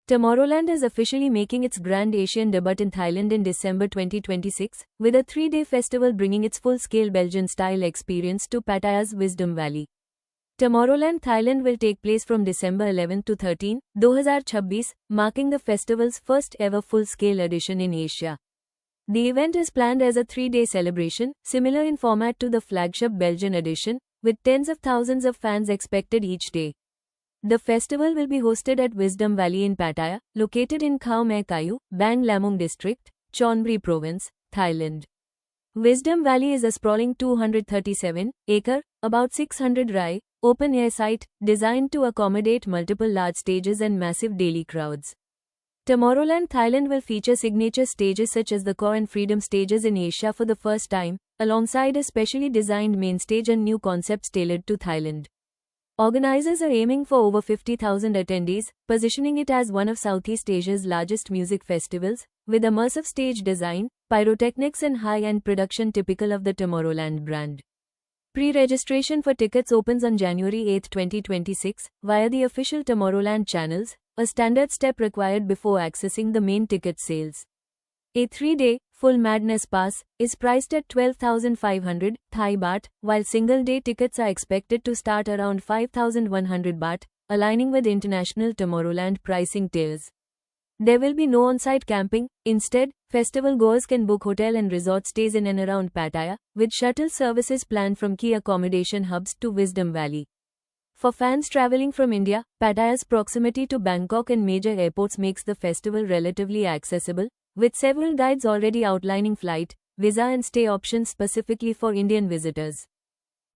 Tomorrowland is officially making its Grand Asian debut in Thailand in December 2026, with a three-day festival bringing its full-scale Belgian-style experience to Pattaya's Wisdom Valley. Tomorrowland Thailand will take place from December 11 to 13, 2026, marking the festival's first-ever full-scale edition in Asia. The event is planned as a three-day celebration, similar in format to the flagship Belgian edition, with tens of thousands of fans expected each day. The festival will be hosted at Wisdom Valley in Pattaya, located in Khao Mai Kayu, Bang Lamung District, Chonburi Province, Thailand. Wisdom Valley is a sprawling 237-acre, about 600 rai, open-air site, designed to accommodate multiple large stages and massive daily crowds. Tomorrowland Thailand will feature signature stages such as the Core and Freedom stages in Asia for the first time, alongside a specially designed main stage and new concepts tailored to Thailand. Organizers are aiming for over 50,000 attendees, positioning it as one of Southeast Asia's largest music festivals, with immersive stage design, pyrotechnics and high-end production typical of the Tomorrowland brand. Pre-registration for tickets opens on January 8, 2026, via the official Tomorrowland channels, a standard step required before accessing the main ticket sales. A three-day, full Madness Pass, is priced at 12,500 Thai baht, while single-day tickets are expected to start around 5,100 baht, aligning with international Tomorrowland pricing tiers. There will be no on-site camping. Instead, festival goers can book hotel and resort stays in and around Pattaya, with shuttle services planned from key accommodation hubs to Wisdom Valley. For fans traveling from India, Pattaya's proximity to Bangkok and major airports makes the festival relatively accessible, with several guides already outlining flight, visa and stay options specifically for Indian visitors.